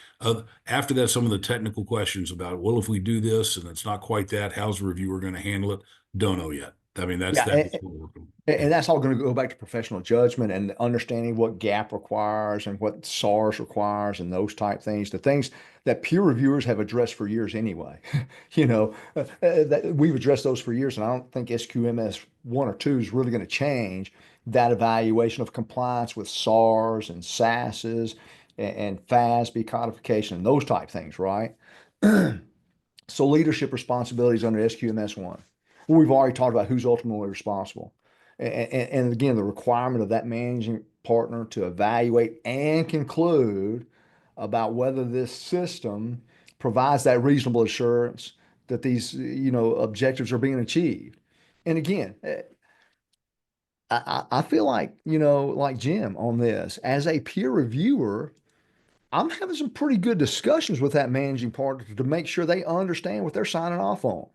After that, some of the technical questions about, well, if we do this and it's not quite that, how's the reviewer going to handle it? Don't know yet. I mean, that's yeah, what we're working on. and that's all going to go back to professional judgment and understanding what GAP requires and what SARS requires and those type things, the things that peer reviewers have addressed for years anyway. That we've addressed those for years, and I don't think SQMS 1 or 2 is really going to change that evaluation of compliance with SARS and SASs and FASB codification and those type things, right? So leadership responsibilities under SQMS 1. Well, we've already talked about who's ultimately responsible. And again, the requirement of that managing partner to evaluate and conclude about whether this system provides that reasonable assurance that these, objectives are being achieved. And again, I feel like, like Jim on this, as a peer reviewer, I'm having some pretty good discussions with that managing partner to make sure they understand what they're signing off on.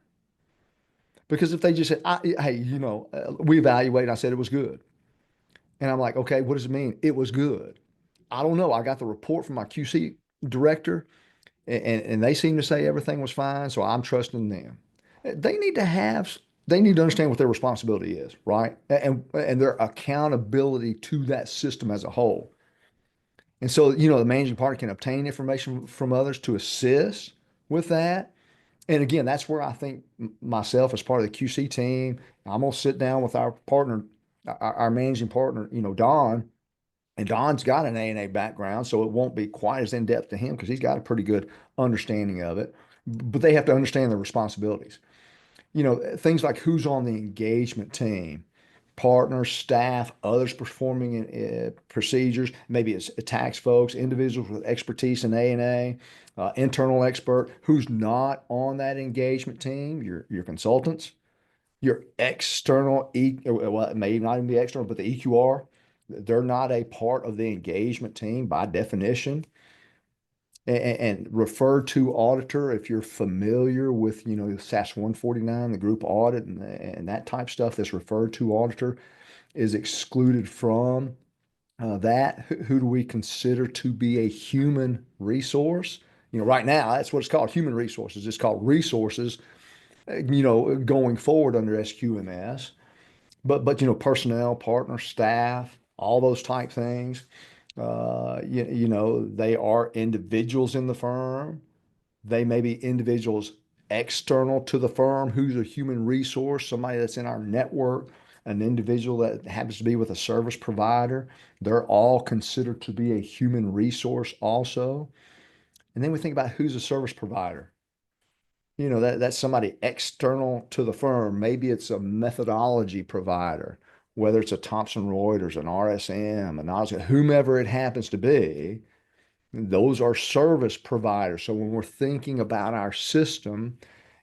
Because if they just said, hey, we evaluated, I said it was good. And I'm like, okay, what does it mean? It was good. I don't know. I got the report from my QC director, and they seem to say everything was fine. So I'm trusting them. They need to have, they need to understand what their responsibility is, right? And their accountability to that system as a whole. And so, the managing partner can obtain information from others to assist with that. And again, that's where I think myself as part of the QC team, I'm gonna sit down with our partner, our managing partner, Don, and Don's got an A&A background, so it won't be quite as in depth to him because he's got a pretty good understanding of it. But they have to understand their responsibilities. Things like who's on the engagement team, partners, staff, others performing procedures. Maybe it's tax folks, individuals with expertise in A&A, internal expert. Who's not on that engagement team? Your consultants, your external, well, it may not even be external, but the EQR, they're not a part of the engagement team by definition. And refer to auditor if you're familiar with, SAS 149, the group audit and that type stuff that's referred to auditor is excluded from that. Who do we consider to be a human resource? Right now, that's what it's called, human resources. It's called resources, going forward under SQMS. But personnel, partner, staff, all those type things. They are individuals in the firm. They may be individuals external to the firm, who's a human resource, somebody that's in our network, an individual that happens to be with a service provider. They're all considered to be a human resource also. And then we think about who's a service provider. You know, that's somebody external to the firm. Maybe it's a methodology provider, whether it's a Thomson Reuters, an RSM, an Oscar, whomever it happens to be. Those are service providers. So when we're thinking about our system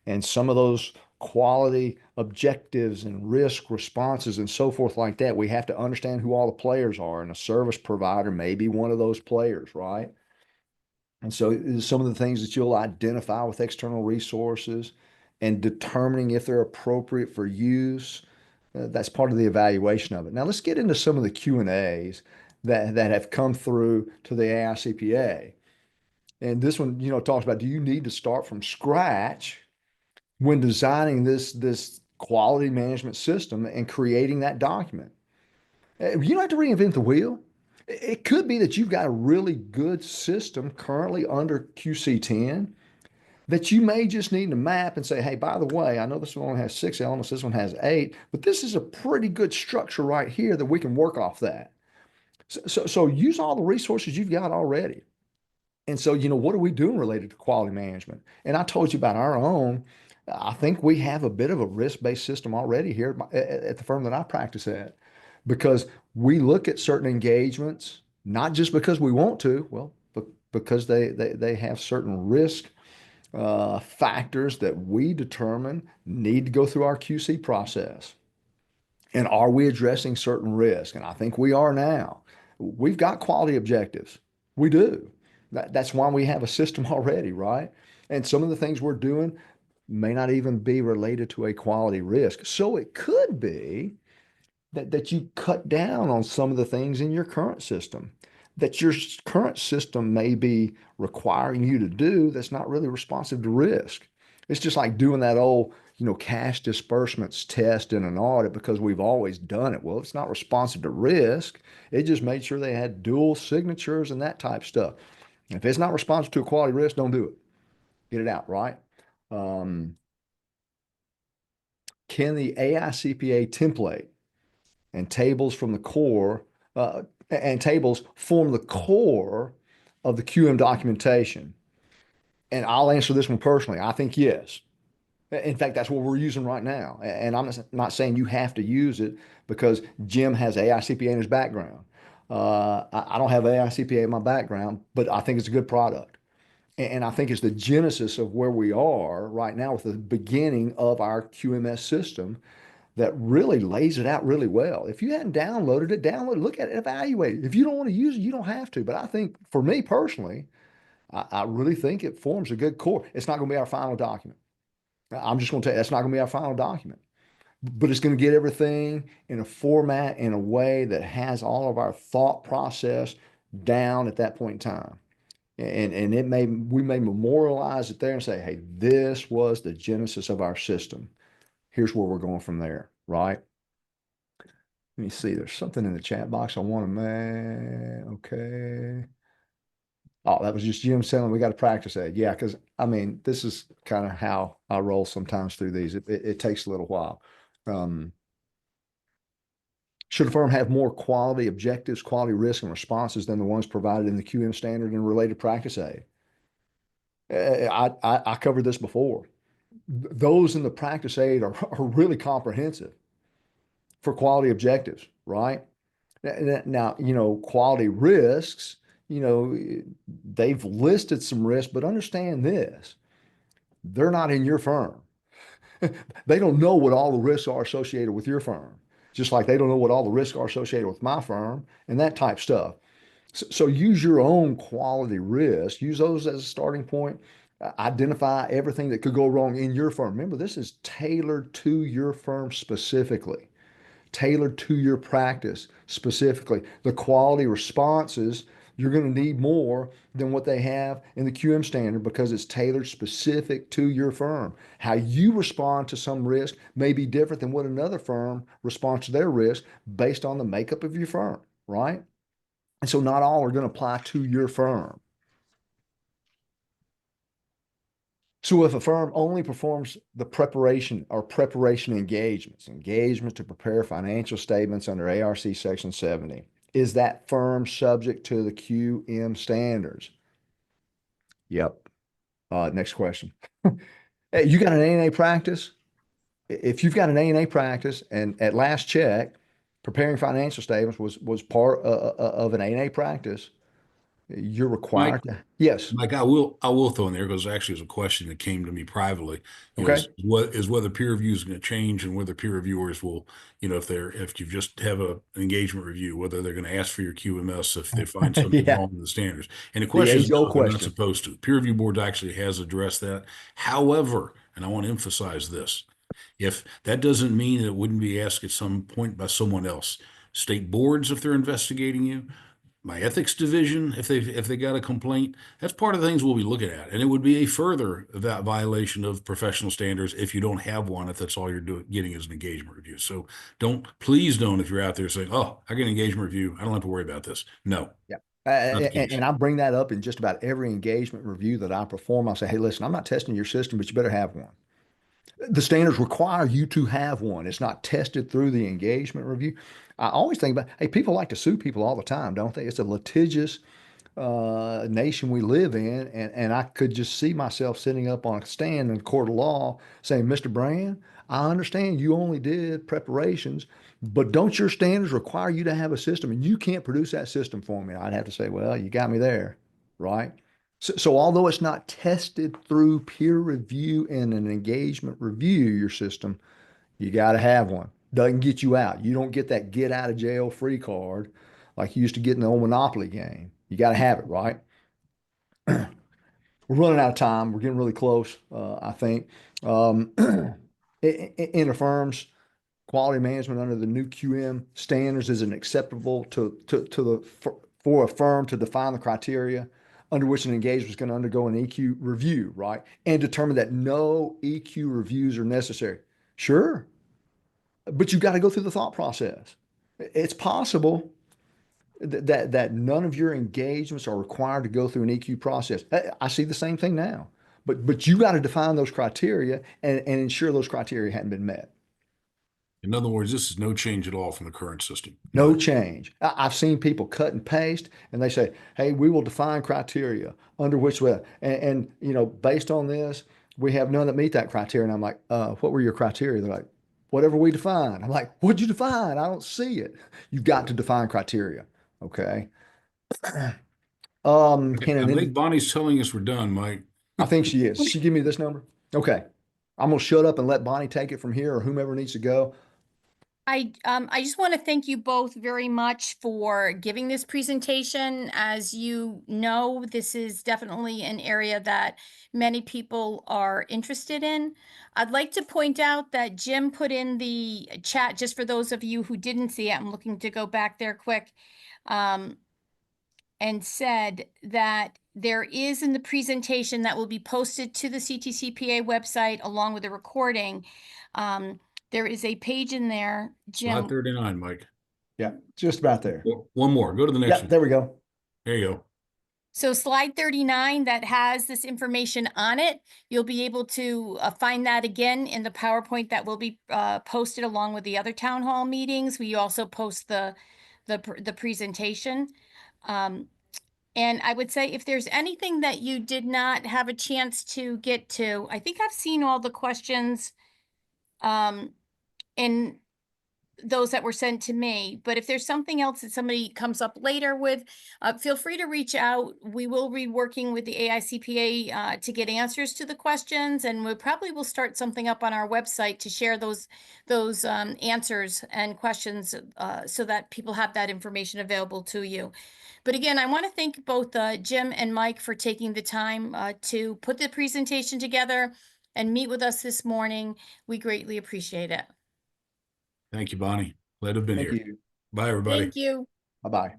and some of those quality objectives and risk responses and so forth like that, we have to understand who all the players are. And a service provider may be one of those players, right? And so some of the things that you'll identify with external resources and determining if they're appropriate for use, that's part of the evaluation of it. Now let's get into some of the Q&As that have come through to the AICPA. And this one, you know, talks about, do you need to start from scratch when designing this quality management system and creating that document? You don't have to reinvent the wheel. It could be that you've got a really good system currently under QC10 that you may just need to map and say, hey, by the way, I know this one only has 6 elements, this one has 8, but this is a pretty good structure right here that we can work off that. So use all the resources you've got already. And so, you know, what are we doing related to quality management? And I told you about our own. I think we have a bit of a risk-based system already here at the firm that I practice at, because we look at certain engagements, not just because we want to, well, but because they have certain risk factors that we determine need to go through our QC process. And are we addressing certain risk? And I think we are now. We've got quality objectives. We do. That's why we have a system already, right? And some of the things we're doing may not even be related to a quality risk. So it could be that you cut down on some of the things in your current system that your current system may be requiring you to do that's not really responsive to risk. It's just like doing that old, you know, cash disbursements test in an audit because we've always done it. Well, it's not responsive to risk. It just made sure they had dual signatures and that type stuff. If it's not responsive to a quality risk, don't do it. Get it out, right? Can the AICPA template and tables from the core and tables form the core of the QM documentation? And I'll answer this one personally. I think yes. In fact, that's what we're using right now. And I'm not saying you have to use it because Jim has AICPA in his background. I don't have AICPA in my background, but I think it's a good product. And I think it's the genesis of where we are right now with the beginning of our QMS system that really lays it out really well. If you hadn't downloaded it, download it, look at it, evaluate it. If you don't want to use it, you don't have to. But I think for me personally, I really think it forms a good core. It's not going to be our final document. I'm just going to tell you, that's not going to be our final document. But it's going to get everything in a format, in a way that has all of our thought process down at that point in time. And we may memorialize it there and say, hey, this was the genesis of our system. Here's where we're going from there, right? Let me see. There's something in the chat box I want to make. Okay. Oh, that was just Jim saying we got to practice that. Yeah, because I mean, this is kind of how I roll sometimes through these. It takes a little while. Should a firm have more quality objectives, quality risk, and responses than the ones provided in the QM standard and related practice aid? I covered this before. Those in the practice aid are really comprehensive for quality objectives, right? Now, you know, quality risks, you know, they've listed some risks, but understand this, they're not in your firm. They don't know what all the risks are associated with your firm, just like they don't know what all the risks are associated with my firm and that type stuff. So use your own quality risk, use those as a starting point. Identify everything that could go wrong in your firm. Remember, this is tailored to your firm specifically, tailored to your practice specifically. The quality responses, you're going to need more than what they have in the QM standard because it's tailored specific to your firm. How you respond to some risk may be different than what another firm responds to their risk based on the makeup of your firm, right? And so not all are going to apply to your firm. So if a firm only performs the preparation engagements to prepare financial statements under ARC Section 70, is that firm subject to the QM standards? Yep. Next question. Hey, you got an A&A practice? If you've got an A&A practice and at last check, preparing financial statements was part of an A&A practice, you're Mike, required to. Yes. Mike, I will throw in there because actually it's a question that came to me privately. Okay. Is whether peer review is going to change and whether peer reviewers will, if you just have an engagement review, whether they're going to ask for your QMS if they find something Yeah. wrong with the standards. And the The question is no, age-old they're not question. supposed to. Peer review board actually has addressed that. However, and I want to emphasize this, if that doesn't mean that it wouldn't be asked at some point by someone else, state boards if they're investigating you, my ethics division, if they got a complaint, that's part of the things we'll be looking at. And it would be a further that violation of professional standards if you don't have one, if that's all you're getting is an engagement review. So please don't, if you're out there saying, oh, I get an engagement review, I don't have to worry about this. No. Yeah. Not the case. And I bring that up in just about every engagement review that I perform. I say, hey, listen, I'm not testing your system, but you better have one. The standards require you to have one. It's not tested through the engagement review. I always think about, hey, people like to sue people all the time, don't they? It's a litigious nation we live in, and I could just see myself sitting up on a stand in a court of law saying, Mr. Brand, I understand you only did preparations, but don't your standards require you to have a system, and you can't produce that system for me? I'd have to say, well, you got me there, right? So although it's not tested through peer review and an engagement review, your system, you got to have one. Doesn't get you out. You don't get that get out of jail free card like you used to get in the old Monopoly game. You got to have it, right? We're running out of time. We're getting really close, I think. In the firms, quality management under the new QM standards is an acceptable for a firm to define the criteria under which an engagement is going to undergo an EQ review, right? And determine that no EQ reviews are necessary. Sure, but you got to go through the thought process. It's possible that none of your engagements are required to go through an EQ process. I see the same thing now, but you got to define those criteria and ensure those criteria hadn't been met. In other words, this is no change at all from the current system. No change. I've seen people cut and paste, and they say, "Hey, we will define criteria under which way." And based on this, we have none that meet that criteria. And I'm like, "What were your criteria?" They're like, "Whatever we define." I'm like, "What'd you define? I don't see it." You've got to define criteria. Okay. I Can think Bonnie's telling us we're done, Mike. I think she is. She give me this number. Okay. I'm gonna shut up and let Bonnie take it from here, or whomever needs to go. I just want to thank you both very much for giving this presentation. As you know, this is definitely an area that many people are interested in. I'd like to point out that Jim put in the chat, just for those of you who didn't see it, I'm looking to go back there quick, and said that there is in the presentation that will be posted to the CTCPA website along with the recording. There is a page in there, Slide Jim. 39, Mike. Yeah, just about there. One more. Go to the next Yeah, one. there we go. There you go. So slide 39 that has this information on it, you'll be able to find that again in the PowerPoint that will be posted along with the other town hall meetings. We also post the presentation. And I would say if there's anything that you did not have a chance to get to, I think I've seen all the questions in those that were sent to me, but if there's something else that somebody comes up later with, feel free to reach out. We will be working with the AICPA to get answers to the questions, and we probably will start something up on our website to share those answers and questions so that people have that information available to you. But again, I want to thank both Jim and Mike for taking the time to put the presentation together and meet with us this morning. We greatly appreciate it. Thank you, Bonnie. Glad to have been Thank here. you. Bye, everybody. Thank you. Bye-bye.